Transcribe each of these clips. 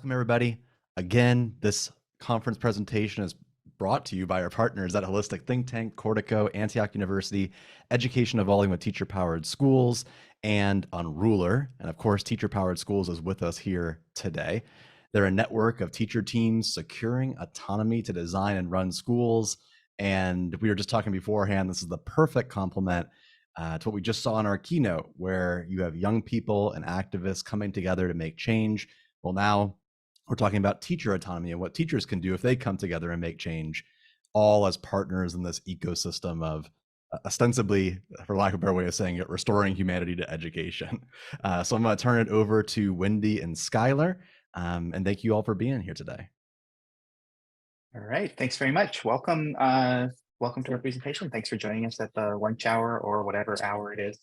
Welcome, everybody. Again, this conference presentation is brought to you by our partners at Holistic Think Tank, Cortico, Antioch University, Education Evolving with Teacher-Powered Schools, and Unruler. And of course, Teacher-Powered Schools is with us here today. They're a network of teacher teams securing autonomy to design and run schools. And we were just talking beforehand, this is the perfect complement to what we just saw in our keynote, where you have young people and activists coming together to make change. Well, now we're talking about teacher autonomy and what teachers can do if they come together and make change, all as partners in this ecosystem of ostensibly, for lack of a better way of saying it, restoring humanity to education. So I'm going to turn it over to Wendy and Skylar, and thank you all for being here today. All right, thanks very much. Welcome. Welcome to our presentation. Thanks for joining us at the lunch hour or whatever hour it is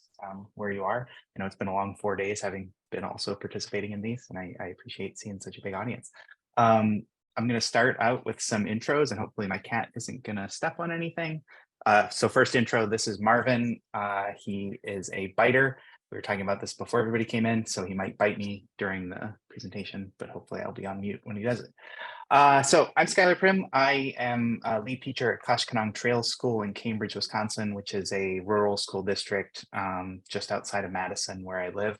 where you are. I know it's been a long 4 days having been also participating in these, and I appreciate seeing such a big audience. I'm going to start out with some intros, and hopefully my cat isn't going to step on anything. So first intro, this is Marvin. He is a biter. We were talking about this before everybody came in, so he might bite me during the presentation, but hopefully I'll be on mute when he does it. So I'm Skylar Prim. I am a lead teacher at Koshkonong Trails School in Cambridge, Wisconsin, which is a rural school district just outside of Madison, where I live.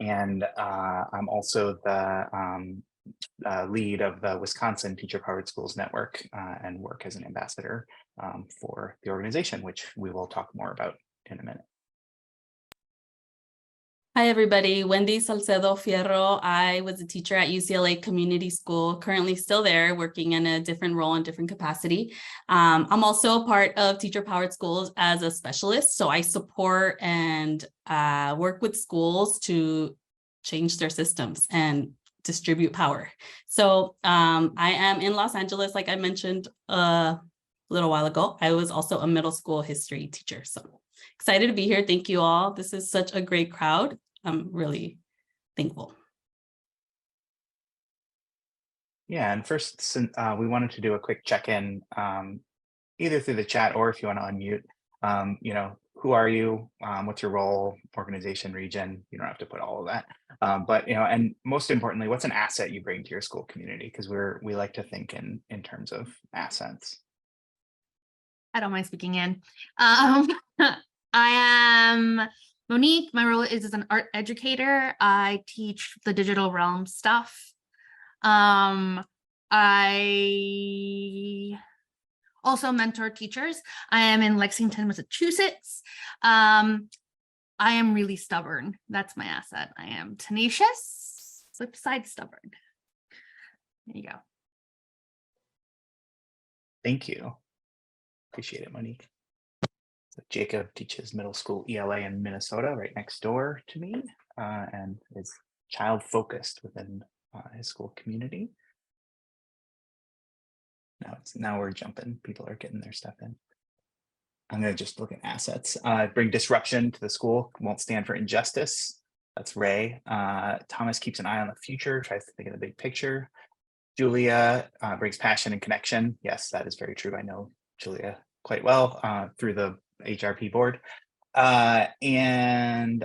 And I'm also the lead of the Wisconsin Teacher-Powered Schools Network and work as an ambassador for the organization, which we will talk more about in a minute. Hi, everybody. Wendy Salcedo Fierro. I was a teacher at UCLA Community School, currently still there, working in a different role and different capacity. I'm also a part of Teacher-Powered Schools as a specialist. So I support and work with schools to change their systems and distribute power. So I am in Los Angeles, like I mentioned a little while ago. I was also a middle school history teacher. So excited to be here. Thank you all. This is such a great crowd. I'm really thankful. Yeah, and first, we wanted to do a quick check-in, either through the chat or if you want to unmute. You know, who are you? What's your role, organization, region? You don't have to put all of that, but you know, and most importantly, what's an asset you bring to your school community? Because we like to think in terms of assets. I don't mind speaking in. I am Monique. My role is as an art educator. I teach the digital realm stuff. I also mentor teachers. I am in Lexington, Massachusetts. I am really stubborn. That's my asset. I am tenacious, flip side stubborn. There you go. Thank you. Appreciate it, Monique. So Jacob teaches middle school ELA in Minnesota, right next door to me, and is child focused within his school community. Now we're jumping. People are getting their stuff in. I'm going to just look at assets. Bring disruption to the school. Won't stand for injustice. That's Ray. Thomas keeps an eye on the future. Tries to think of the big picture. Julia brings passion and connection. Yes, that is very true. I know Julia quite well through the HRP board. And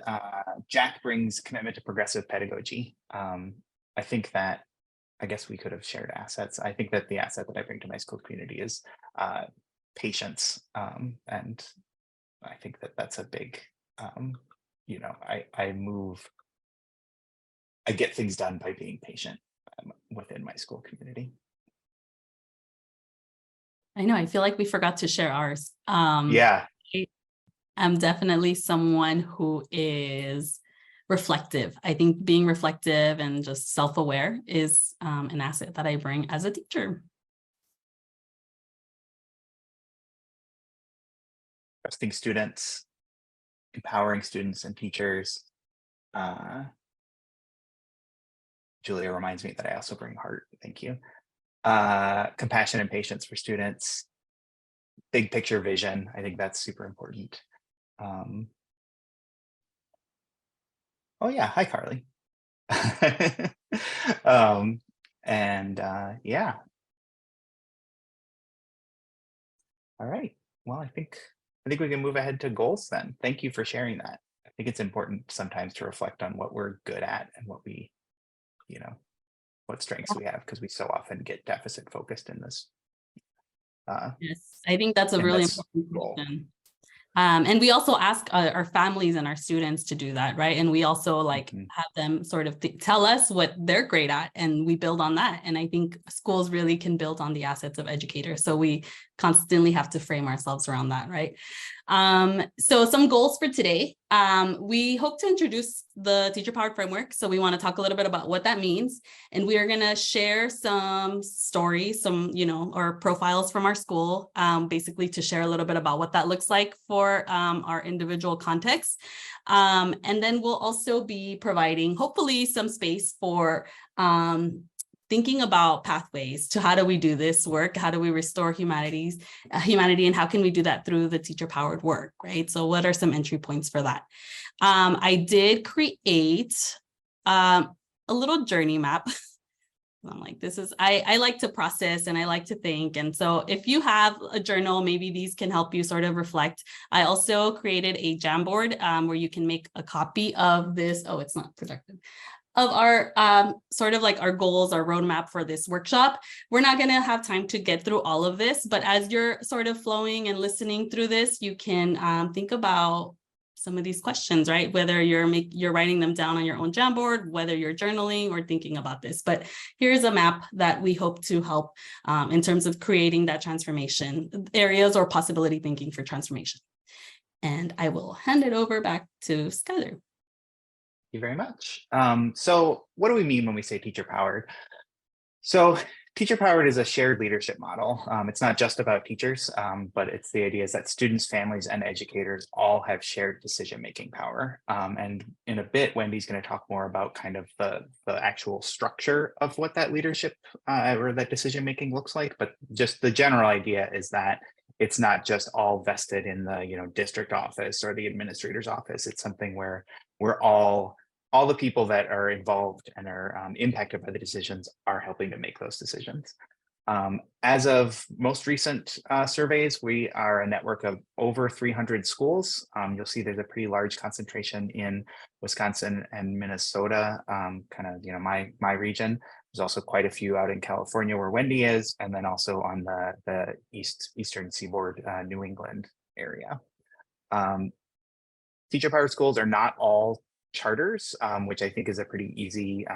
Jack brings commitment to progressive pedagogy. I think that, I guess we could have shared assets. I think that the asset that I bring to my school community is patience. And I think that that's a big, you know, I get things done by being patient within my school community. I know, I feel like we forgot to share ours. Yeah. I'm definitely someone who is reflective. I think being reflective and just self-aware is an asset that I bring as a teacher. Trusting students, empowering students and teachers. Julia reminds me that I also bring heart. Thank you. Compassion and patience for students. Big picture vision. I think that's super important. Oh yeah, hi Carly. Yeah. All right. Well, I think we can move ahead to goals then. Thank you for sharing that. I think it's important sometimes to reflect on what we're good at and what we, you know, strengths we have, because we so often get deficit focused in this. Yes, I think that's a And really that's important cool. question. And we also ask our families and our students to do that, right? And we also like have them sort of tell us what they're great at, and we build on that. And I think schools really can build on the assets of educators. So we constantly have to frame ourselves around that, right? So some goals for today. We hope to introduce the teacher-powered framework. So we want to talk a little bit about what that means. And we are going to share some stories, some, or profiles from our school, basically to share a little bit about what that looks like for our individual contexts. And then we'll also be providing, hopefully, some space for thinking about pathways to how do we do this work? How do we restore humanity, and how can we do that through the teacher-powered work, right? So what are some entry points for that? I did create a little journey map. I'm like, I like to process and I like to think. And so if you have a journal, maybe these can help you sort of reflect. I also created a Jamboard where you can make a copy of this. Oh, it's not projected. Of our sort of like our goals, our roadmap for this workshop. We're not going to have time to get through all of this, but as you're sort of flowing and listening through this, you can think about some of these questions, right? Whether you're writing them down on your own Jamboard, whether you're journaling or thinking about this. But here's a map that we hope to help in terms of creating that transformation, areas or possibility thinking for transformation. And I will hand it over back to Skylar. You very much. So what do we mean when we say teacher-powered? So teacher-powered is a shared leadership model. It's not just about teachers, but it's the idea is that students, families, and educators all have shared decision-making power. And in a bit, Wendy's going to talk more about kind of the actual structure of what that leadership or that decision-making looks like. But just the general idea is that it's not just all vested in the district office or the administrator's office. It's something where we're all the people that are involved and are impacted by the decisions are helping to make those decisions. As of most recent surveys, we are a network of over 300 schools. You'll see there's a pretty large concentration in Wisconsin and Minnesota, kind of my region. There's also quite a few out in California where Wendy is, and then also on the eastern seaboard, New England area. Teacher-powered schools are not all charters, which I think is a pretty easy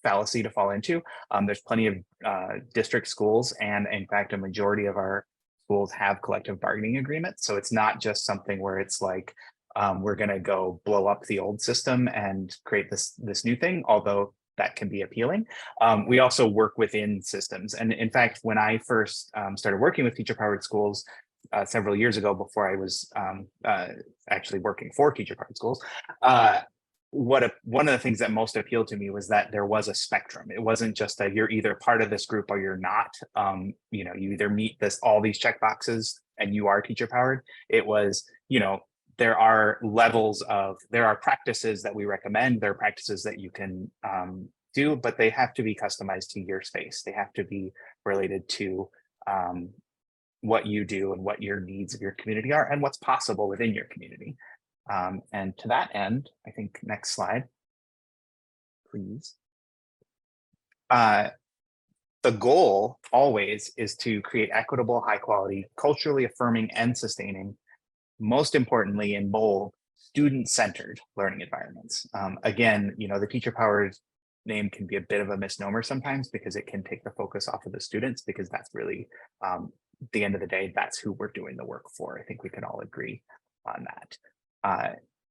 fallacy to fall into. There's plenty of district schools, and in fact, a majority of our schools have collective bargaining agreements. So it's not just something where it's like, we're going to go blow up the old system and create this new thing, although that can be appealing. We also work within systems. And in fact, when I first started working with teacher-powered schools, several years ago, before I was actually working for teacher-powered schools, one of the things that most appealed to me was that there was a spectrum. It wasn't just that you're either part of this group or you're not. You either meet all these check boxes and you are teacher-powered. It was, there are practices that we recommend. There are practices that you can do, but they have to be customized to your space. They have to be related to what you do and what your needs of your community are and what's possible within your community. And to that end, I think next slide, please. The goal always is to create equitable, high quality, culturally affirming and sustaining, most importantly in bold, student-centered learning environments. Again, the teacher-powered name can be a bit of a misnomer sometimes because it can take the focus off of the students, because that's really, at the end of the day, that's who we're doing the work for. I think we can all agree on that.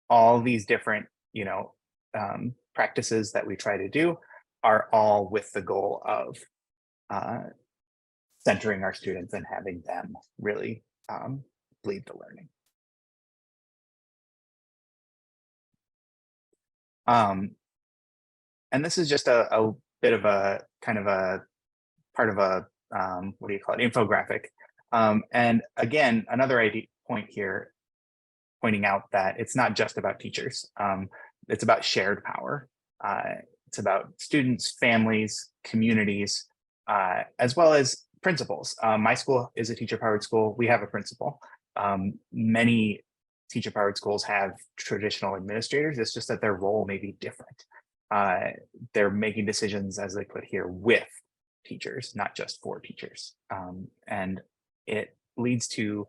All these different, practices that we try to do are all with the goal of centering our students and having them really lead the learning. And this is just a bit of a kind of a part of a what do you call it, infographic. And again, another point here, pointing out that it's not just about teachers. It's about shared power. It's about students, families, communities, as well as principals. My school is a teacher-powered school. We have a principal. Many teacher-powered schools have traditional administrators. It's just that their role may be different. they're making decisions, as they put here, with teachers, not just for teachers. And it leads to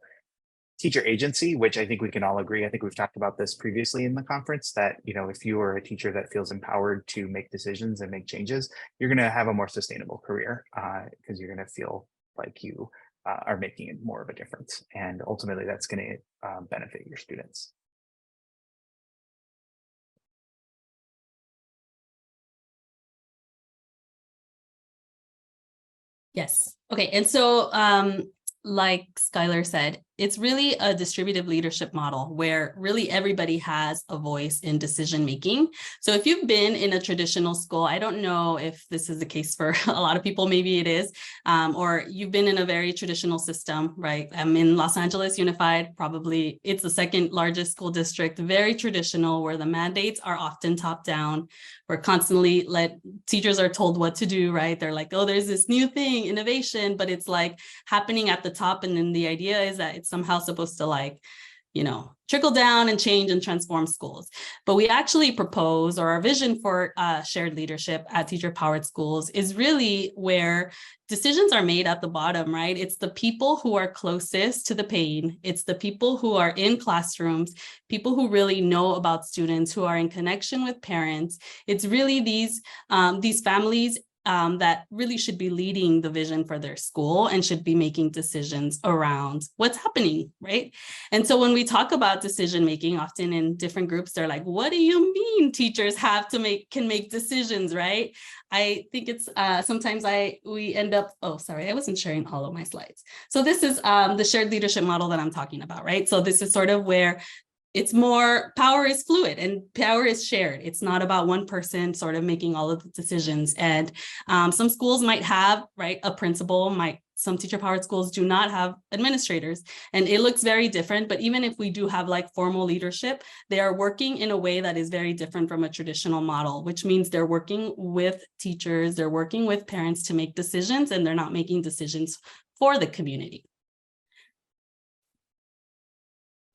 teacher agency, which I think we can all agree. I think we've talked about this previously in the conference, that, you know, if you are a teacher that feels empowered to make decisions and make changes, you're going to have a more sustainable career, because you're going to feel like you are making more of a difference. And ultimately, that's going to benefit your students. Yes. Okay. And so, like Skylar said, it's really a distributive leadership model where really everybody has a voice in decision making. So if you've been in a traditional school, I don't know if this is the case for a lot of people, maybe it is, or you've been in a very traditional system, right? I'm in Los Angeles Unified, probably it's the second largest school district, very traditional, where the mandates are often top down. We're constantly teachers are told what to do, right? They're like, oh, there's this new thing, innovation, but it's like happening at the top. And then the idea is that it's somehow supposed to, like, you know, trickle down and change and transform schools. But we actually propose, or our vision for shared leadership at teacher-powered schools is really where decisions are made at the bottom, right? It's the people who are closest to the pain. It's the people who are in classrooms, people who really know about students, who are in connection with parents. It's really these families that really should be leading the vision for their school and should be making decisions around what's happening, right? And so when we talk about decision making, often in different groups, they're like, what do you mean teachers can make decisions, right? I think it's sometimes we end up, oh, sorry, I wasn't sharing all of my slides. So this is the shared leadership model that I'm talking about, right? So this is sort of where it's more power is fluid and power is shared. It's not about one person sort of making all of the decisions. And some schools might have, right, a principal, some teacher-powered schools do not have administrators, and it looks very different. But even if we do have like formal leadership, they are working in a way that is very different from a traditional model, which means they're working with teachers, they're working with parents to make decisions, and they're not making decisions for the community.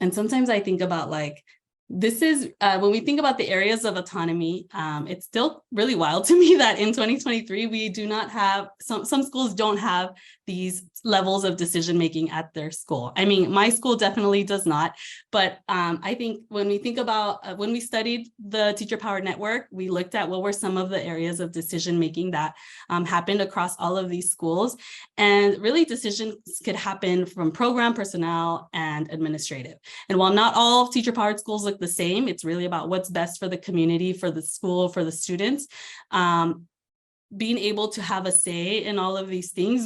And sometimes I think about, like, this is when we think about the areas of autonomy, it's still really wild to me that in 2023, we do not have, some schools don't have these levels of decision making at their school. I mean, my school definitely does not, but I think when we think about, when we studied the teacher powered network, we looked at what were some of the areas of decision making that happened across all of these schools. And really decisions could happen from program, personnel, and administrative. And while not all teacher powered schools look the same, it's really about what's best for the community, for the school, for the students. Being able to have a say in all of these things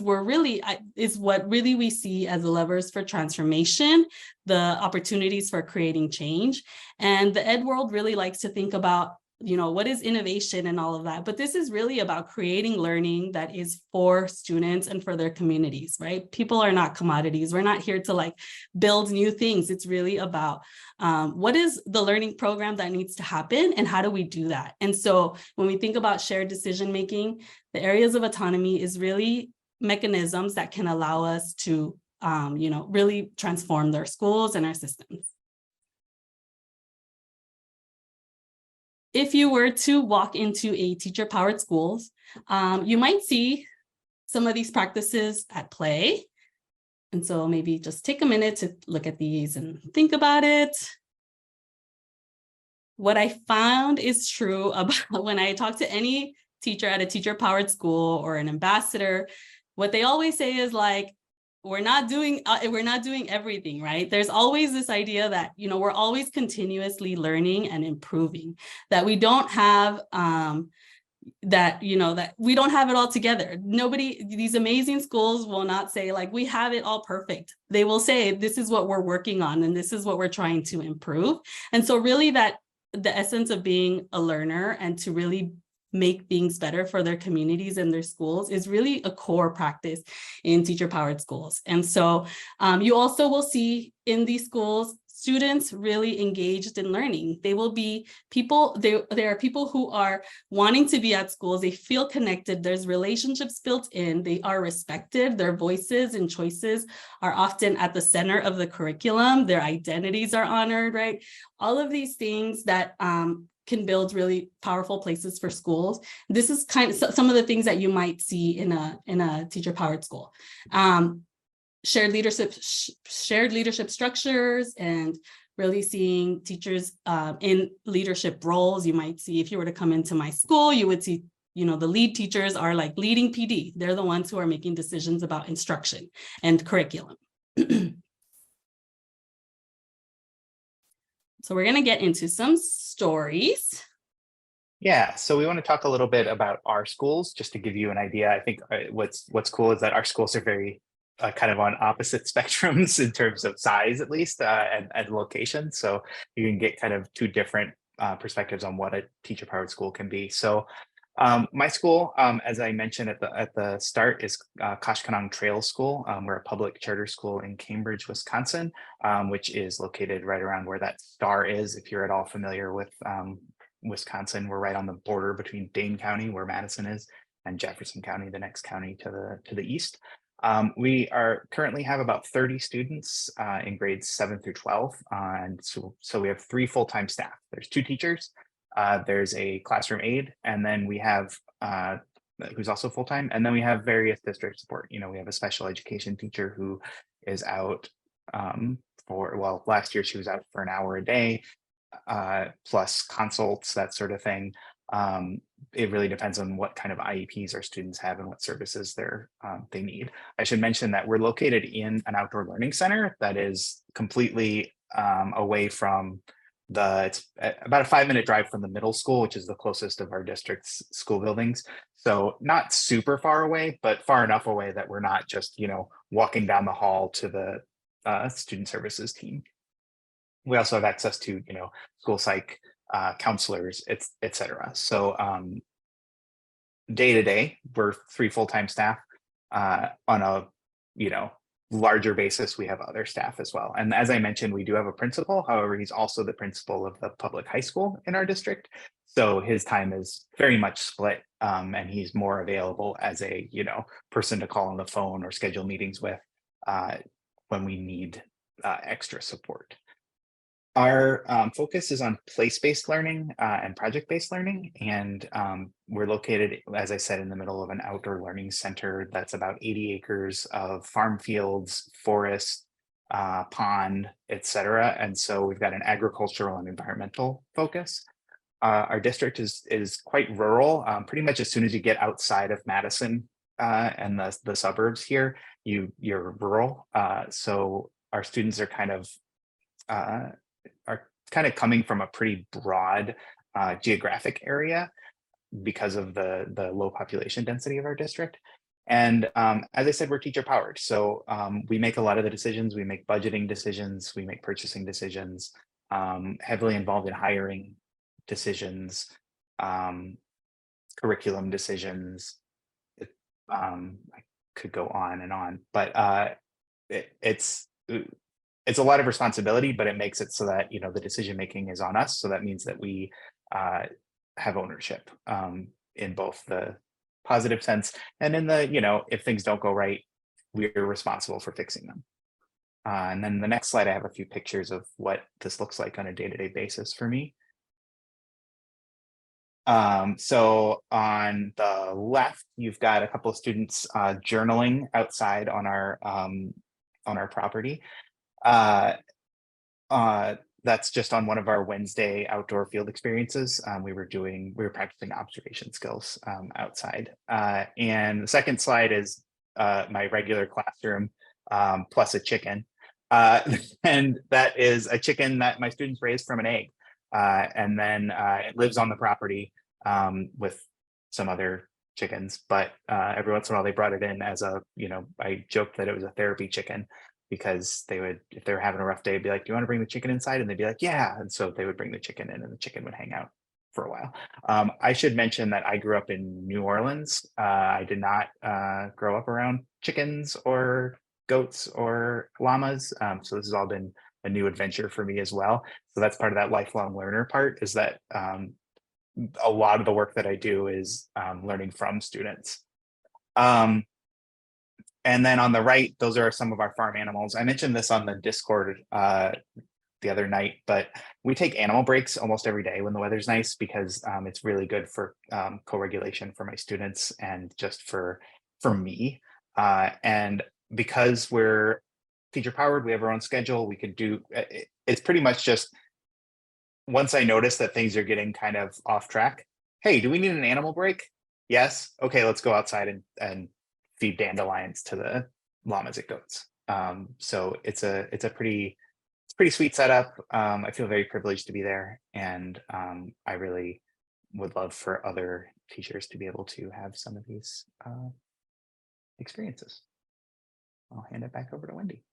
is what really we see as the levers for transformation, the opportunities for creating change. And the ed world really likes to think about, you know, what is innovation and all of that. But this is really about creating learning that is for students and for their communities, right? People are not commodities. We're not here to like build new things. It's really about what is the learning program that needs to happen and how do we do that? And so when we think about shared decision making, the areas of autonomy is really mechanisms that can allow us to, you know, really transform their schools and our systems. If you were to walk into a teacher-powered schools, you might see some of these practices at play. And so maybe just take a minute to look at these and think about it. What I found is true about when I talk to any teacher at a teacher-powered school or an ambassador, what they always say is like, we're not doing everything, right? There's always this idea that, you know, we're always continuously learning and improving, that we don't have that we don't have it all together. These amazing schools will not say like, we have it all perfect. They will say, this is what we're working on and this is what we're trying to improve. And so really that the essence of being a learner and to really make things better for their communities and their schools is really a core practice in teacher-powered schools. And so you also will see in these schools, students really engaged in learning. They will be people, there are people who are wanting to be at schools. They feel connected. There's relationships built in. They are respected. Their voices and choices are often at the center of the curriculum. Their identities are honored, right? All of these things that can build really powerful places for schools. This is kind of some of the things that you might see in a teacher-powered school. Shared leadership structures, and really seeing teachers in leadership roles. You might see, if you were to come into my school, you would see, the lead teachers are like leading PD. They're the ones who are making decisions about instruction and curriculum. So we're going to get into some stories. Yeah, so we want to talk a little bit about our schools, just to give you an idea. I think what's cool is that our schools are very kind of on opposite spectrums in terms of size, at least, and location. So you can get kind of two different perspectives on what a teacher-powered school can be. So my school, as I mentioned at the start, is Koshkonong Trail School. We're a public charter school in Cambridge, Wisconsin, which is located right around where that star is. If you're at all familiar with Wisconsin, we're right on the border between Dane County, where Madison is, and Jefferson County, the next county to the east. We currently have about 30 students in grades 7 through 12, and so we have 3 full-time staff. There's 2 teachers. There's a classroom aide, and then we have who's also full-time, and then we have various district support. We have a special education teacher who is out last year she was out for an hour a day, plus consults, that sort of thing. It really depends on what kind of IEPs our students have and what services they need. I should mention that we're located in an outdoor learning center that is completely away from it's about a 5-minute drive from the middle school, which is the closest of our district's school buildings. So not super far away, but far enough away that we're not just, walking down the hall to the student services team. We also have access to, school psych counselors, et cetera. So day to day, we're 3 full-time staff. On a, larger basis, we have other staff as well. And as I mentioned, we do have a principal. However, he's also the principal of the public high school in our district. So his time is very much split, and he's more available as a, person to call on the phone or schedule meetings with when we need extra support. Our focus is on place-based learning and project-based learning, and we're located, as I said, in the middle of an outdoor learning center that's about 80 acres of farm fields, forest, pond, etc. And so we've got an agricultural and environmental focus. Our district is quite rural. Pretty much as soon as you get outside of Madison and the suburbs here, you're rural. So our students are kind of coming from a pretty broad geographic area because of the low population density of our district. And as I said, we're teacher powered. So we make a lot of the decisions. We make budgeting decisions. We make purchasing decisions, heavily involved in hiring decisions, curriculum decisions. I could go on and on, but it's a lot of responsibility, but it makes it so that, the decision making is on us. So that means that we have ownership in both the positive sense and in the, if things don't go right, we're responsible for fixing them. And then the next slide, I have a few pictures of what this looks like on a day-to-day basis for me. So on the left, you've got a couple of students journaling outside on our property. That's just on one of our Wednesday outdoor field experiences. We were practicing observation skills outside. And the second slide is my regular classroom plus a chicken. And that is a chicken that my students raised from an egg. And then it lives on the property with some other chickens, but every once in a while they brought it in as I joked that it was a therapy chicken, because if they were having a rough day, be like, do you want to bring the chicken inside? And they'd be like, yeah. And so they would bring the chicken in and the chicken would hang out for a while. I should mention that I grew up in New Orleans. I did not grow up around chickens or goats or llamas. So this has all been a new adventure for me as well. So that's part of that lifelong learner part, is that a lot of the work that I do is learning from students. And then on the right, those are some of our farm animals. I mentioned this on the Discord the other night, but we take animal breaks almost every day when the weather's nice, because it's really good for co-regulation for my students and just for me. And because we're teacher powered, we have our own schedule. We could do it's pretty much just, once I notice that things are getting kind of off track, hey, do we need an animal break? Yes. Okay, let's go outside and feed dandelions to the llamas and goats. So it's a pretty sweet setup. I feel very privileged to be there, and I really would love for other teachers to be able to have some of these experiences. I'll hand it back over to Wendy.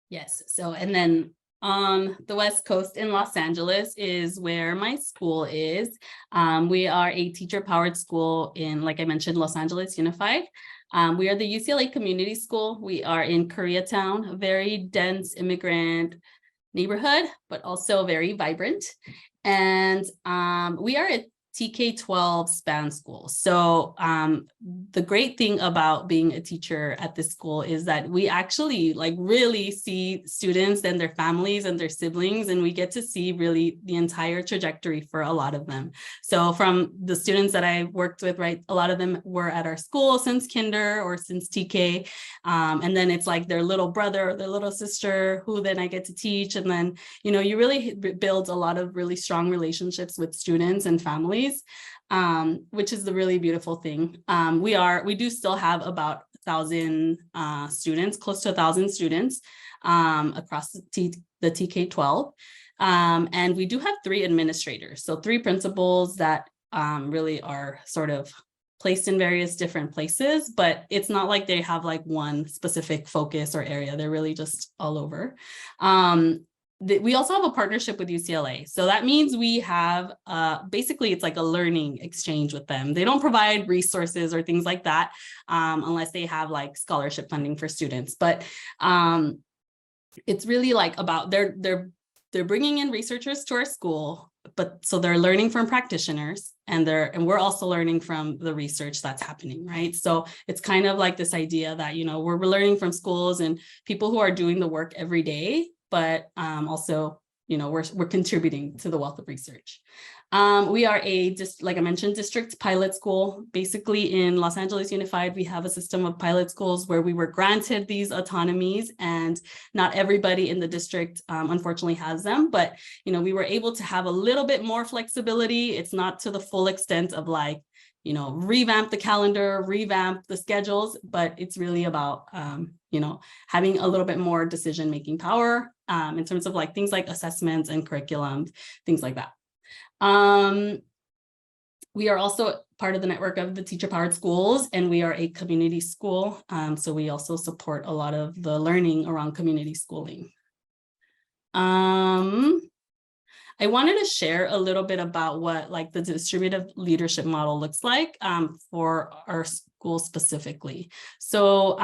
Yes. So, and then on the West Coast in Los Angeles is where my school is. We are a teacher-powered school in, like I mentioned, Los Angeles Unified. We are the UCLA Community School. We are in Koreatown, a very dense immigrant neighborhood, but also very vibrant. And we are a TK-12 span school. So the great thing about being a teacher at this school is that we actually like really see students and their families and their siblings, and we get to see really the entire trajectory for a lot of them. So from the students that I worked with, right, a lot of them were at our school since kinder or since TK. And then it's like their little brother or their little sister who then I get to teach. And then, you know, you really build a lot of really strong relationships with students and families. Which is the really beautiful thing. We do still have about 1,000 students, close to 1,000 students across the TK-12. And we do have 3 administrators, so 3 principals that really are sort of placed in various different places, but it's not like they have like one specific focus or area. They're really just all over. We also have a partnership with UCLA. So that means we have, basically it's like a learning exchange with them. They don't provide resources or things like that unless they have like scholarship funding for students. But it's really like about, they're bringing in researchers to our school, but so they're learning from practitioners, and we're also learning from the research that's happening, right? So it's kind of like this idea that, you know, we're learning from schools and people who are doing the work every day, but also, you know, we're contributing to the wealth of research. We are like I mentioned, district pilot school. Basically in Los Angeles Unified, we have a system of pilot schools where we were granted these autonomies, and not everybody in the district unfortunately has them, but, you know, we were able to have a little bit more flexibility. It's not to the full extent of like, you know, revamp the calendar, revamp the schedules, but it's really about, you know, having a little bit more decision-making power in terms of like things like assessments and curriculum, things like that. We are also part of the network of the teacher-powered schools, and we are a community school. So we also support a lot of the learning around community schooling. I wanted to share a little bit about what like the distributive leadership model looks like for our school specifically. So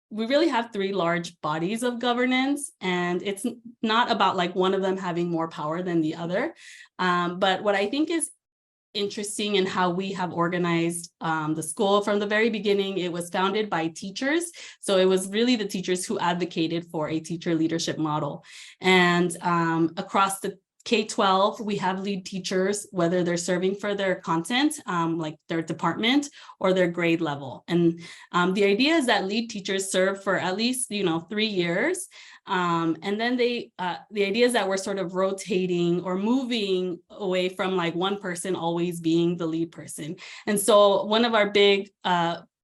we really have 3 large bodies of governance, and it's not about like one of them having more power than the other. But what I think is interesting in how we have organized the school from the very beginning, it was founded by teachers. So it was really the teachers who advocated for a teacher leadership model. And across the K-12, we have lead teachers, whether they're serving for their content, like their department or their grade level. And the idea is that lead teachers serve for at least, you know, 3 years. And then the idea is that we're sort of rotating or moving away from like one person always being the lead person. And so one of our big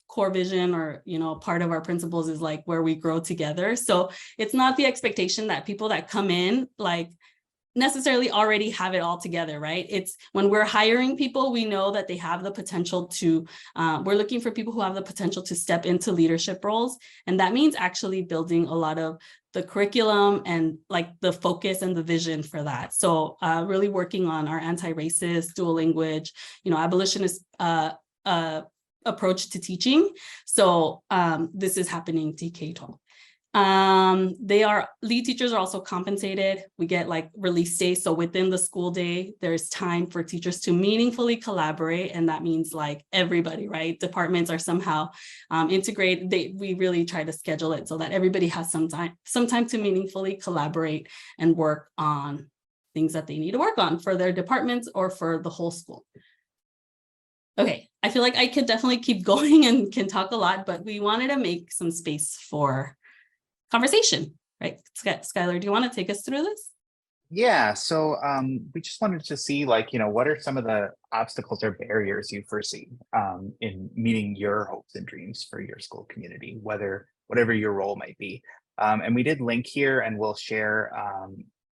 core vision, or, you know, part of our principles is like where we grow together. So it's not the expectation that people that come in like necessarily already have it all together, right? It's when we're hiring people, we know that they have the potential to, we're looking for people who have the potential to step into leadership roles. And that means actually building a lot of the curriculum and like the focus and the vision for that. So really working on our anti-racist, dual language, you know, abolitionist approach to teaching. So this is happening TK-12. Lead teachers are also compensated. We get like release days. So within the school day, there's time for teachers to meaningfully collaborate. And that means like everybody, right? Departments are somehow integrated. We really try to schedule it so that everybody has some time to meaningfully collaborate and work on things that they need to work on for their departments or for the whole school. Okay, I feel like I could definitely keep going and can talk a lot, but we wanted to make some space for conversation, right? Skylar, do you want to take us through this? Yeah, so we just wanted to see, like, what are some of the obstacles or barriers you foresee in meeting your hopes and dreams for your school community, whatever your role might be. And we did link here, and we'll share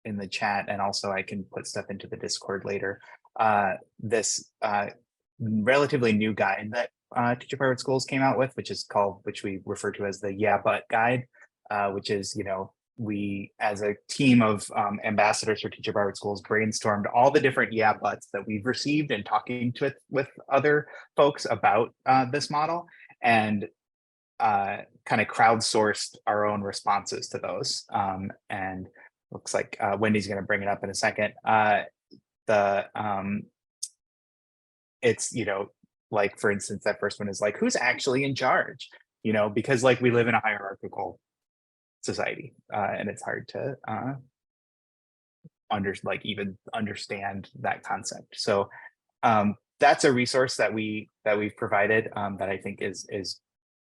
in the chat, and also I can put stuff into the Discord later. This relatively new guide that Teacher Powered Schools came out with, which we refer to as the Yeah But Guide. Which is, we as a team of ambassadors for Teacher Powered Schools brainstormed all the different yeah buts that we've received and talking with other folks about this model, and kind of crowdsourced our own responses to those. And looks like Wendy's going to bring it up in a second. It's, like, for instance, that first one is like, who's actually in charge? Because like we live in a hierarchical society, and it's hard to even understand that concept. So that's a resource that we've provided that I think is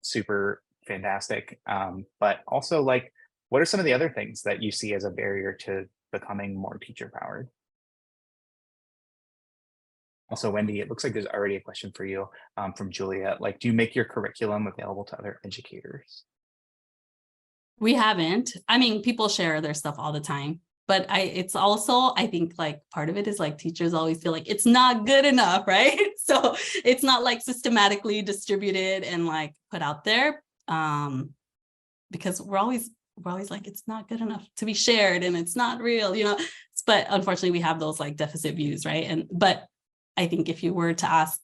super fantastic. But also, like, what are some of the other things that you see as a barrier to becoming more teacher powered? Also, Wendy, it looks like there's already a question for you from Julia. Like, do you make your curriculum available to other educators? We haven't. I mean, people share their stuff all the time, but it's also, I think, like, part of it is like teachers always feel like it's not good enough, right? So it's not like systematically distributed and like put out there, because we're always like, it's not good enough to be shared and it's not real, but unfortunately we have those like deficit views, right? But I think if you were to ask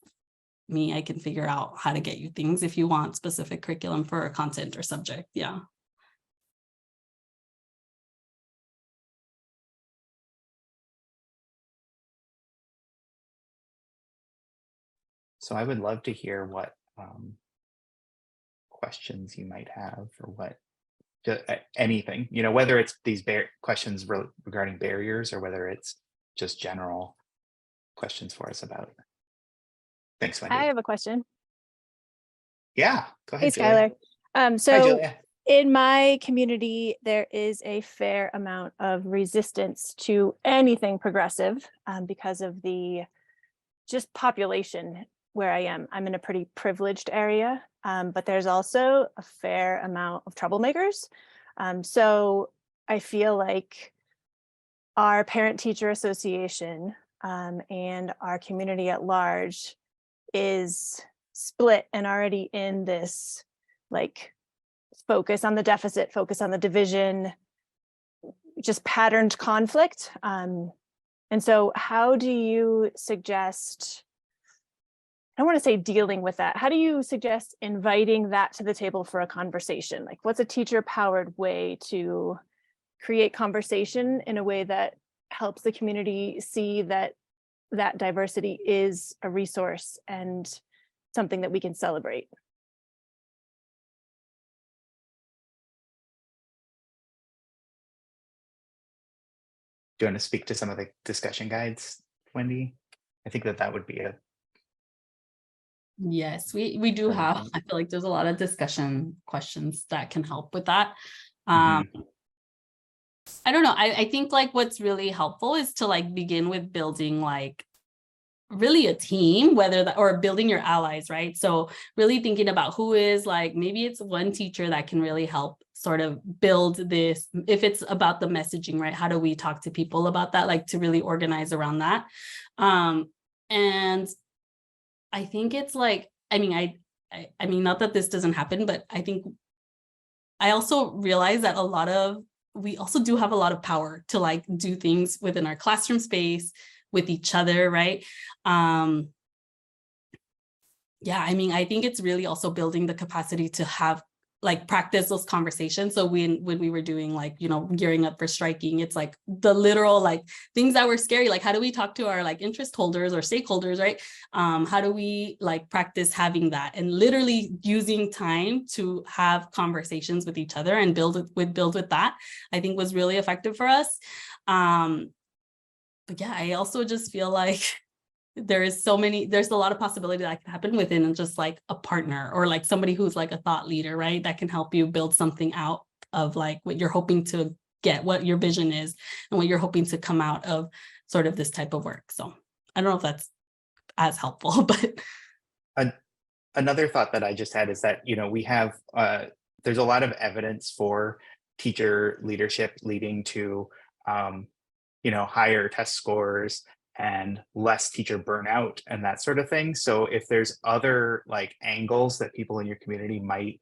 me, I can figure out how to get you things if you want specific curriculum for a content or subject. Yeah. So I would love to hear what questions you might have, or what anything, whether it's these questions regarding barriers, or whether it's just general questions for us about it. Thanks, Wendy. I have a question. Yeah, go ahead. Hey, Skylar. Hi, So Julia. in my community, there is a fair amount of resistance to anything progressive because of the just population where I am. I'm in a pretty privileged area, but there's also a fair amount of troublemakers. So I feel like our parent-teacher association and our community at large is split and already in this like focus on the deficit, focus on the division, just patterned conflict. And so how do you suggest, I don't want to say dealing with that, how do you suggest inviting that to the table for a conversation? Like, what's a teacher-powered way to create conversation in a way that helps the community see that diversity is a resource and something that we can celebrate? Do you want to speak to some of the discussion guides, Wendy? I think that would be a... Yes, we do have, I feel like there's a lot of discussion questions that can help with that. I don't know. I think like what's really helpful is to like begin with building like really a team, or building your allies, right? So really thinking about who is like, maybe it's one teacher that can really help sort of build this. If it's about the messaging, right? How do we talk to people about that? Like to really organize around that. And I think it's like, I mean, not that this doesn't happen, but I think I also realize that we also do have a lot of power to like do things within our classroom space with each other, right? Yeah, I mean, I think it's really also building the capacity to have like practice those conversations. So when we were doing like, you know, gearing up for striking, it's like the literal like things that were scary. Like, how do we talk to our like interest holders or stakeholders, right? How do we like practice having that and literally using time to have conversations with each other and build with that, I think was really effective for us. But yeah, I also just feel like there's a lot of possibility that can happen within just like a partner or like somebody who's like a thought leader, right? That can help you build something out of like what you're hoping to get, what your vision is and what you're hoping to come out of sort of this type of work. So I don't know if that's as helpful, but. Another thought that I just had is that, you know, we have, there's a lot of evidence for teacher leadership leading to, you know, higher test scores and less teacher burnout and that sort of thing. So if there's other like angles that people in your community might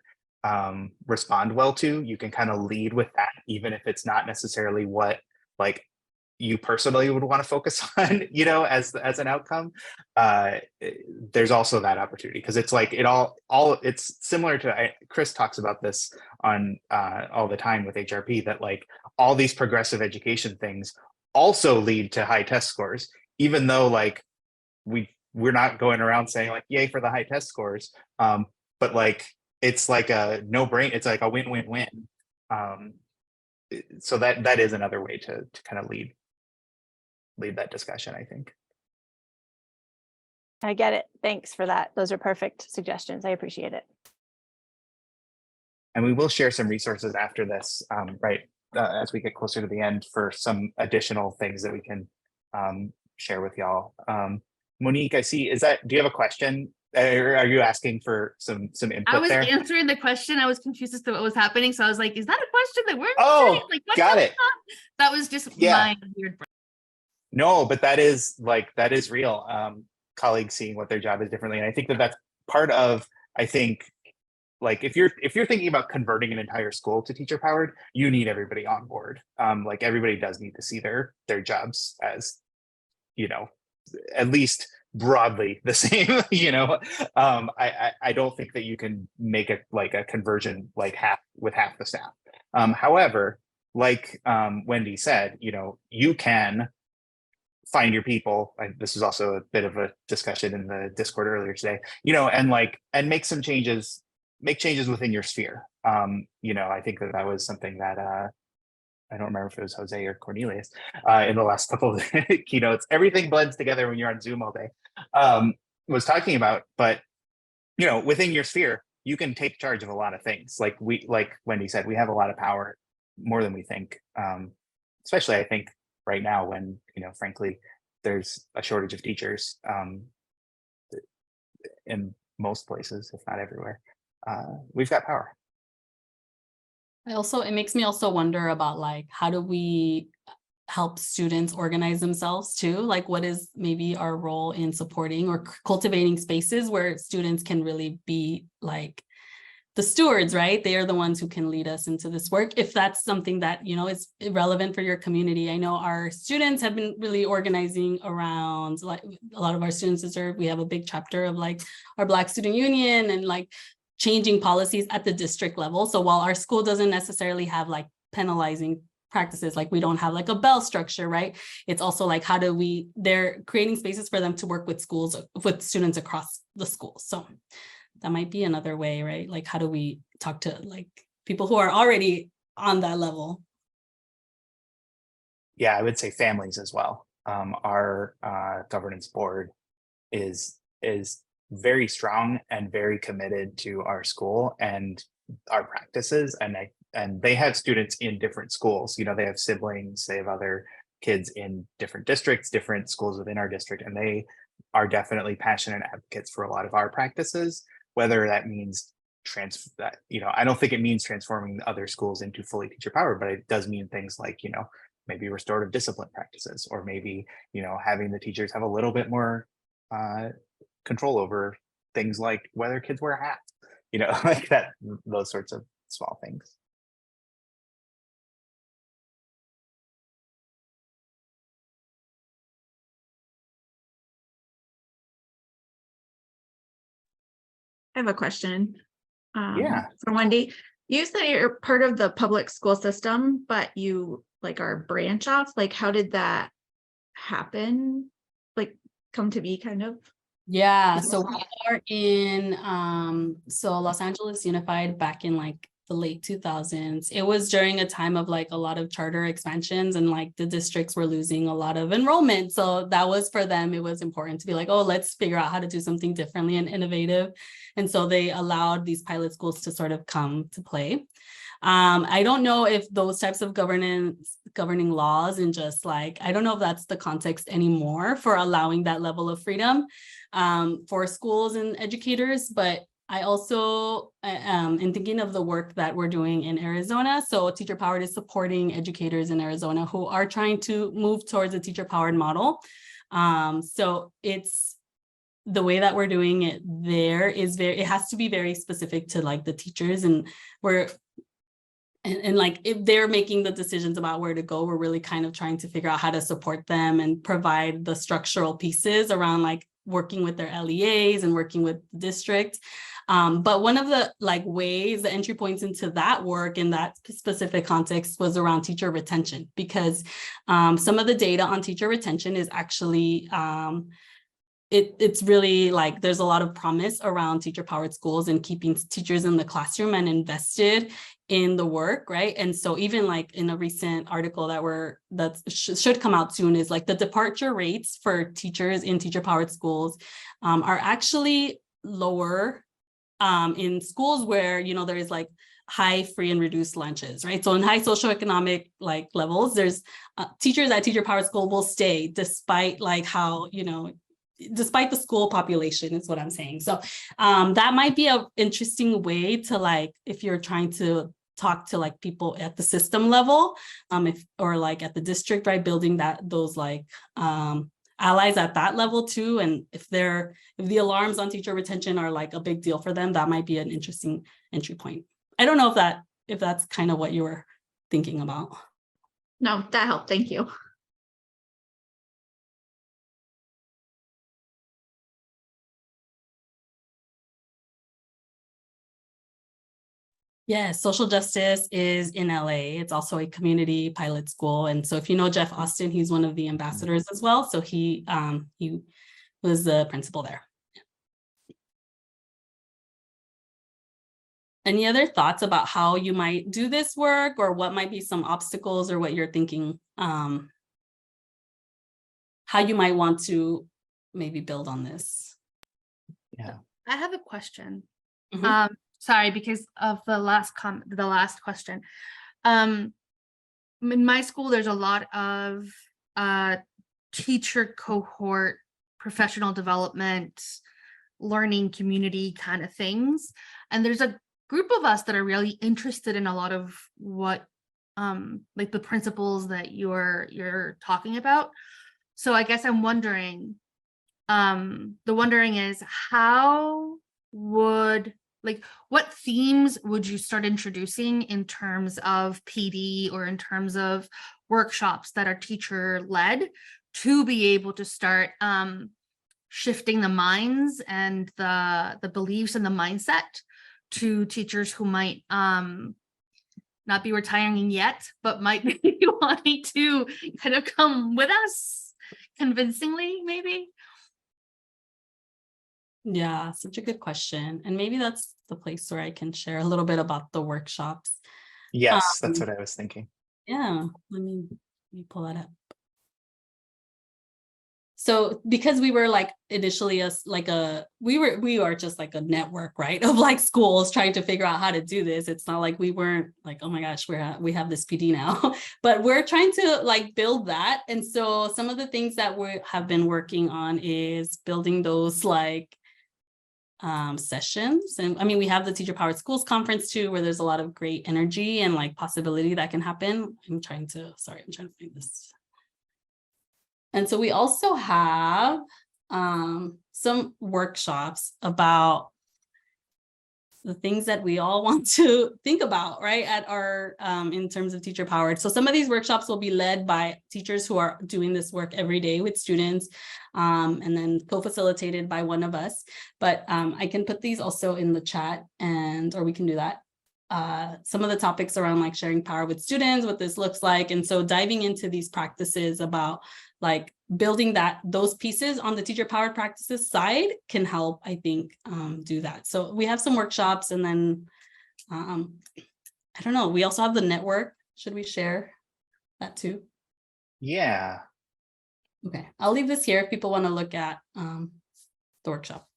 respond well to, you can kind of lead with that, even if it's not necessarily what like you personally would want to focus on, you know, as an outcome. There's also that opportunity because it's like it's similar to Chris talks about this on all the time with HRP, that like all these progressive education things also lead to high test scores, even though like we're not going around saying like yay for the high test scores, but like it's like a it's like a win-win-win. So that is another way to kind of lead that discussion, I think. I get it. Thanks for that. Those are perfect suggestions. I appreciate it. And we will share some resources after this, right, as we get closer to the end for some additional things that we can share with y'all. Monique, I see, do you have a question? Or are you asking for some input I was there? answering the question. I was confused as to what was happening. So I was like, is that a question that we're Oh, answering? Like, got it. That was just Yeah. my weird brain. No, but that is real. Colleagues seeing what their job is differently. And I think that's part of, I think, like if you're thinking about converting an entire school to teacher powered, you need everybody on board. Like everybody does need to see their jobs as, you know, at least broadly the same, you know. I don't think that you can make a conversion like half the staff. However, like Wendy said, you know, you can find your people. This is also a bit of a discussion in the Discord earlier today, you know, and make some changes, make changes within your sphere. You know, I think that was something that I don't remember if it was Jose or Cornelius in the last couple of keynotes. Everything blends together when you're on Zoom all day. Was talking about, but you know, within your sphere, you can take charge of a lot of things. Like Wendy said, we have a lot of power, more than we think. Especially, I think right now when, you know, frankly, there's a shortage of teachers in most places, if not everywhere. We've got power. It makes me also wonder about like, how do we help students organize themselves too? Like, what is maybe our role in supporting or cultivating spaces where students can really be like the stewards, right? They are the ones who can lead us into this work. If that's something that, you know, is relevant for your community. I know our students have been really organizing around, like a lot of our students deserve, we have a big chapter of like our Black Student Union and like changing policies at the district level. So while our school doesn't necessarily have like penalizing practices, like we don't have like a bell structure, right? It's also like, they're creating spaces for them to work with students across the school. So that might be another way, right? Like, how do we talk to like people who are already on that level? Yeah, I would say families as well. Our governance board is very strong and very committed to our school and our practices, and they have students in different schools. You know, they have siblings, they have other kids in different districts, different schools within our district, and they are definitely passionate advocates for a lot of our practices. Whether that means you know, I don't think it means transforming other schools into fully teacher powered, but it does mean things like, you know, maybe restorative discipline practices, or maybe, you know, having the teachers have a little bit more control over things like whether kids wear hats, you know, like that, those sorts of small things. I have a question Yeah. for Wendy. You said you're part of the public school system, but you like are a branch off. Like, how did that happen? Like, come to be, kind of? Yeah, so we are in so Los Angeles Unified back in like the late 2000s. It was during a time of like a lot of charter expansions, and like the districts were losing a lot of enrollment. So that was, for them, it was important to be like, oh, let's figure out how to do something differently and innovative. And so they allowed these pilot schools to sort of come to play. I don't know if those types of governing laws and just like, I don't know if that's the context anymore for allowing that level of freedom for schools and educators. But I also in thinking of the work that we're doing in Arizona. So Teacher Powered is supporting educators in Arizona who are trying to move towards a teacher powered model. So it's the way that we're doing it there is it has to be very specific to like the teachers, and and like if they're making the decisions about where to go, we're really kind of trying to figure out how to support them and provide the structural pieces around like working with their LEAs and working with the district. But one of the like ways, the entry points into that work in that specific context was around teacher retention, because some of the data on teacher retention is actually it's really like there's a lot of promise around teacher powered schools and keeping teachers in the classroom and invested in the work, right? And so even like in a recent article that should come out soon is like the departure rates for teachers in teacher powered schools are actually lower in schools where, you know, there is like high free and reduced lunches, right? So in high socioeconomic like levels, there's teachers at teacher powered school will stay despite like how, you know, despite the school population is what I'm saying. So that might be an interesting way to like, if you're trying to talk to like people at the system level, or like at the district, right? Building those like allies at that level too. And if the alarms on teacher retention are like a big deal for them, that might be an interesting entry point. I don't know if that's kind of what you were thinking about. No, that helped. Thank you. Yes, social justice is in LA. It's also a community pilot school. And so if you know Jeff Austin, he's one of the ambassadors as well. So he was the principal there. Any other thoughts about how you might do this work, or what might be some obstacles, or what you're thinking, how you might want to maybe build on this? Yeah. I have a question. Mhm. Sorry, because of the last question. In my school, there's a lot of teacher cohort, professional development, learning community kind of things. And there's a group of us that are really interested in a lot of what like the principles that you're talking about. So I guess I'm wondering, the wondering is what themes would you start introducing in terms of PD or in terms of workshops that are teacher led to be able to start shifting the minds and the beliefs and the mindset to teachers who might not be retiring yet, but might be wanting to kind of come with us convincingly, maybe? Yeah, such a good question. And maybe that's the place where I can share a little bit about the workshops. Yes, that's what I was thinking. Yeah, let me pull that up. So because we were like initially we are just like a network, right, of like schools trying to figure out how to do this. It's not like we weren't like, oh my gosh, we have this PD now, but we're trying to like build that. And so some of the things that we have been working on is building those like sessions. And I mean, we have the Teacher Powered Schools conference too, where there's a lot of great energy and like possibility that can happen. I'm trying to find this. And so we also have some workshops about the things that we all want to think about, right, at our in terms of teacher powered. So some of these workshops will be led by teachers who are doing this work every day with students, and then co-facilitated by one of us. But I can put these also in the chat, or we can do that. some of the topics around like sharing power with students, what this looks like. And so diving into these practices about like building those pieces on the teacher powered practices side can help, I think, do that. So we have some workshops, and then I don't know, we also have the network. Should we share that too? Yeah. Okay, I'll leave this here if people want to look at the workshop.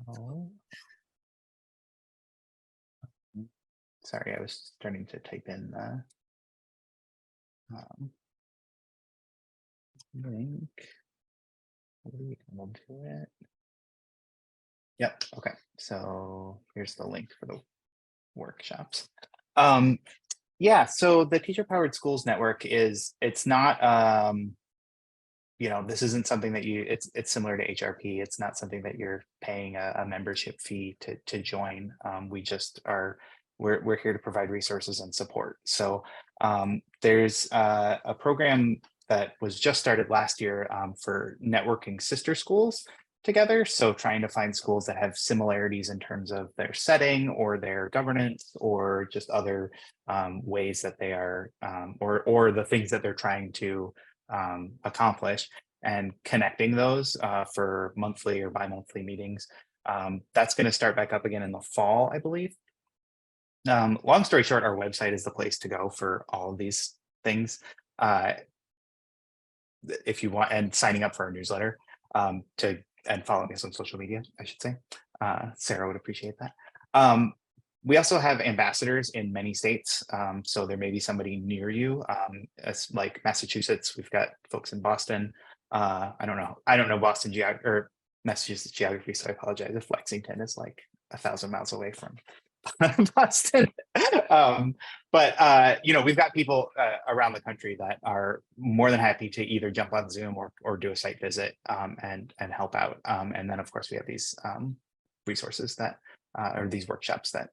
Oh. Sorry, I was starting to type in link. We'll do it. Yep. Okay. So here's the link for the workshops. Yeah. So the Teacher Powered Schools Network it's not this isn't something that it's similar to HRP. It's not something that you're paying a membership fee to join. We just we're here to provide resources and support. So there's a program that was just started last year for networking sister schools together. So trying to find schools that have similarities in terms of their setting or their governance or just other ways that they are or the things that they're trying to accomplish, and connecting those for monthly or bi-monthly meetings. That's going to start back up again in the fall, I believe. Long story short, our website is the place to go for all of these things. If you want, and signing up for our newsletter and following us on social media, I should say. Sarah would appreciate that. We also have ambassadors in many states. So there may be somebody near you. As like Massachusetts, we've got folks in Boston. I don't know Boston or Massachusetts geography, so I apologize if Lexington is like 1,000 miles away from Boston. But we've got people around the country that are more than happy to either jump on Zoom or do a site visit and help out. And then of course we have these resources that or these workshops that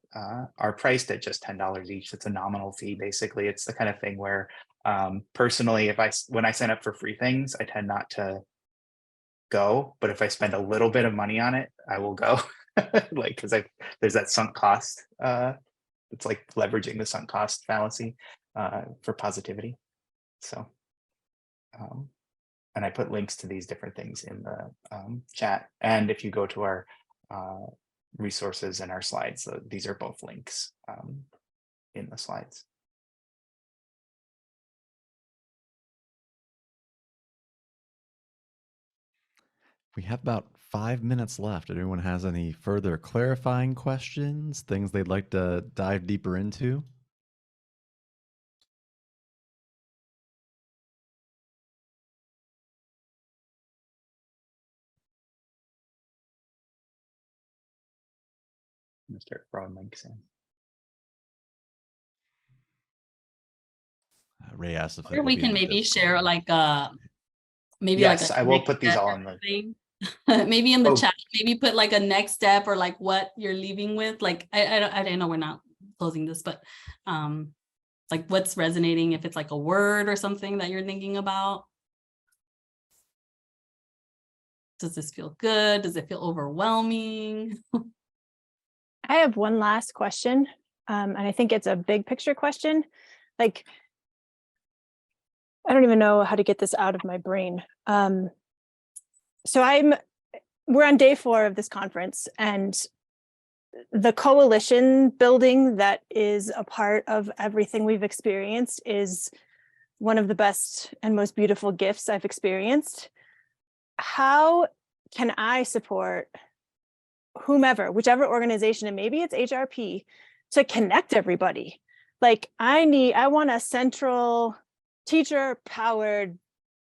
are priced at just $10 each. It's a nominal fee. Basically, it's the kind of thing where personally, when I sign up for free things, I tend not to go, but if I spend a little bit of money on it, I will go. Like, because there's that sunk cost. It's like leveraging the sunk cost fallacy for positivity. So, and I put links to these different things in the chat. And if you go to our resources and our slides, these are both links in the slides. We have about 5 minutes left. If anyone has any further clarifying questions, things they'd like to dive deeper into? I'm gonna start throwing links in. Ray asked if Or we can maybe share like maybe yes, like a I will next put these step all or in the something. Maybe in the Oh. chat, maybe put like a next step or like what you're leaving with. Like I know we're not closing this, but like what's resonating, if it's like a word or something that you're thinking about. Does this feel good? Does it feel overwhelming? I have one last question, and I think it's a big picture question. Like, I don't even know how to get this out of my brain. So we're on day 4 of this conference, and the coalition building that is a part of everything we've experienced is one of the best and most beautiful gifts I've experienced. How can I support whomever, whichever organization, and maybe it's HRP, to connect everybody? Like I want a central teacher powered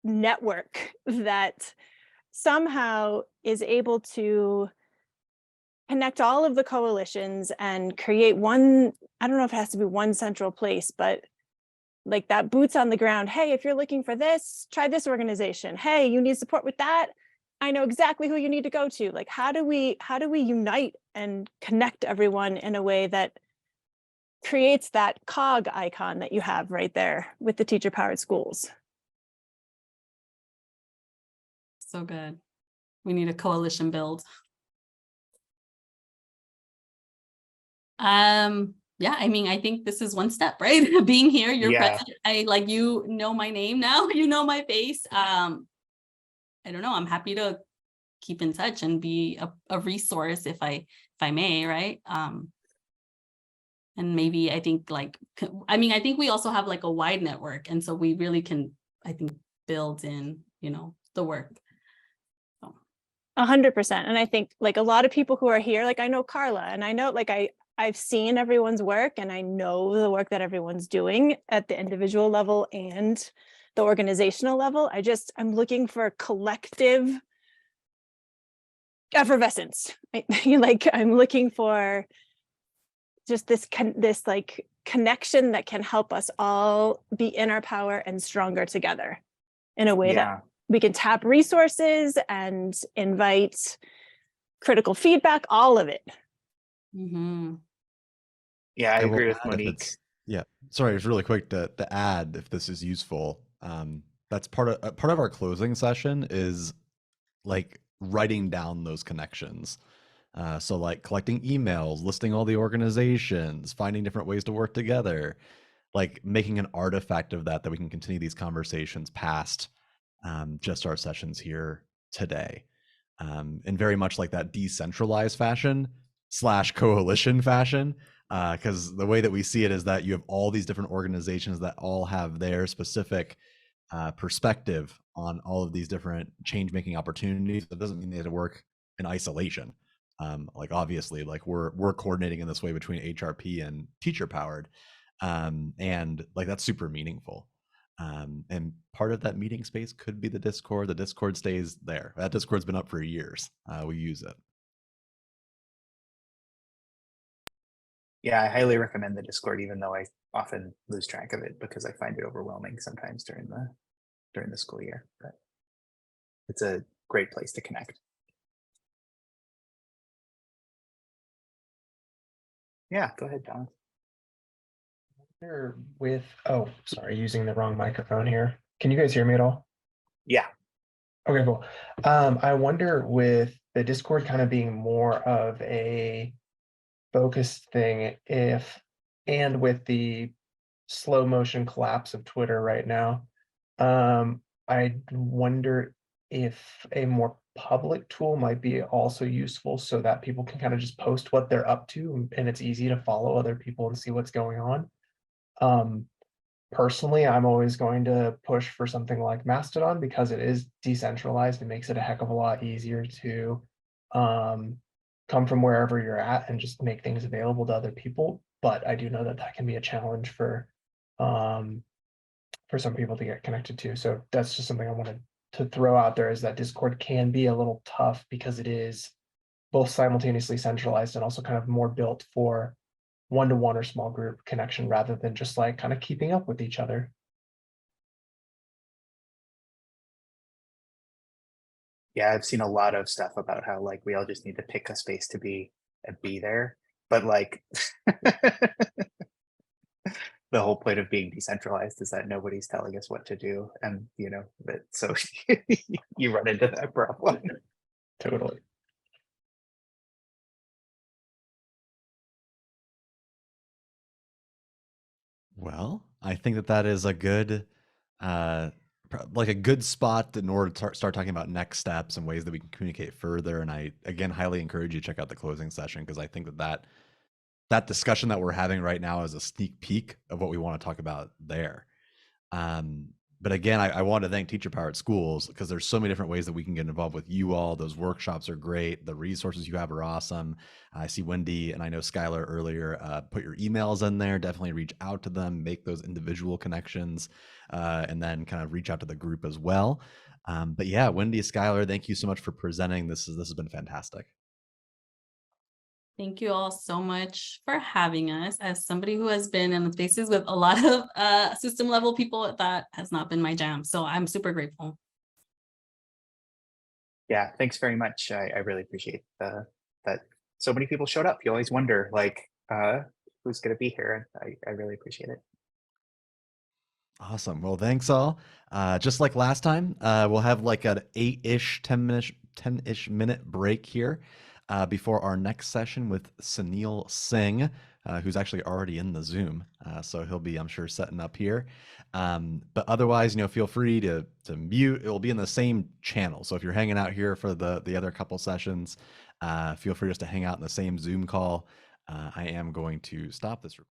network that somehow is able to connect all of the coalitions and create one, I don't know if it has to be one central place, but like that boots on the ground. Hey, if you're looking for this, try this organization. Hey, you need support with that, I know exactly who you need to go to. Like, how do we unite and connect everyone in a way that creates that cog icon that you have right there with the teacher powered schools? So good. We need a coalition build. Yeah, I mean, I think this is one step, right? Being here, you're Yeah. present. I like, you know my name now, you know my face. I don't know. I'm happy to keep in touch and be a resource if I may, right? And maybe I think like, I mean, I think we also have like a wide network. And so we really can, I think, build in, you know, the work. 100%. And I think like a lot of people who are here, like I know Carla, and I know like I've seen everyone's work, and I know the work that everyone's doing at the individual level and the organizational level. I'm looking for collective effervescence. Like I'm looking for just this like connection that can help us all be in our power and stronger together in a way Yeah. that we can tap resources and invite critical feedback, all of it. Mm-hmm. Yeah, I will agree with add if Monique. it's- Yeah, sorry, it's really quick to add if this is useful. That's part of our closing session is like writing down those connections. So like collecting emails, listing all the organizations, finding different ways to work together, like making an artifact of that we can continue these conversations past just our sessions here today. In very much like that decentralized fashion / coalition fashion, because the way that we see it is that you have all these different organizations that all have their specific perspective on all of these different change-making opportunities. That doesn't mean they have to work in isolation. Like obviously, like we're coordinating in this way between HRP and teacher powered, and like that's super meaningful. And part of that meeting space could be the Discord. The Discord stays there. That Discord's been up for years. We use it. Yeah, I highly recommend the Discord, even though I often lose track of it because I find it overwhelming sometimes during the school year. But it's a great place to connect. Yeah, go ahead, Don. With, oh, sorry, using the wrong microphone here. Can you guys hear me at all? Yeah. Okay, cool. I wonder with the Discord kind of being more of a focused thing, and with the slow motion collapse of Twitter right now, I wonder if a more public tool might be also useful so that people can kind of just post what they're up to and it's easy to follow other people and see what's going on. Personally, I'm always going to push for something like Mastodon because it is decentralized. It makes it a heck of a lot easier to come from wherever you're at and just make things available to other people. But I do know that that can be a challenge for some people to get connected to. So that's just something I wanted to throw out there, is that Discord can be a little tough because it is both simultaneously centralized and also kind of more built for one-to-one or small group connection rather than just like kind of keeping up with each other. Yeah, I've seen a lot of stuff about how like we all just need to pick a space to be there. But like the whole point of being decentralized is that nobody's telling us what to do. And you know, that so you run into that problem. Totally. Well, I think that is a good, like a good spot in order to start talking about next steps and ways that we can communicate further. And I, again, highly encourage you to check out the closing session, because I think that discussion that we're having right now is a sneak peek of what we want to talk about there. But again, I want to thank Teacher Powered Schools, because there's so many different ways that we can get involved with you all. Those workshops are great. The resources you have are awesome. I see Wendy and I know Skylar earlier put your emails in there. Definitely reach out to them, make those individual connections, and then kind of reach out to the group as well. But yeah, Wendy, Skylar, thank you so much for presenting. This has been fantastic. Thank you all so much for having us. As somebody who has been in the spaces with a lot of system level people, that has not been my jam. So I'm super grateful. Yeah, thanks very much. I really appreciate that so many people showed up. You always wonder like who's going to be here. I really appreciate it. Awesome. Well, thanks all. Just like last time, we'll have like an 10-ish minute break here. before our next session with Sunil Singh, who's actually already in the Zoom. So he'll be, I'm sure, setting up here. But otherwise, feel free to mute. It will be in the same channel. So if you're hanging out here for the other couple sessions, feel free just to hang out in the same Zoom call. I am going to stop this recording.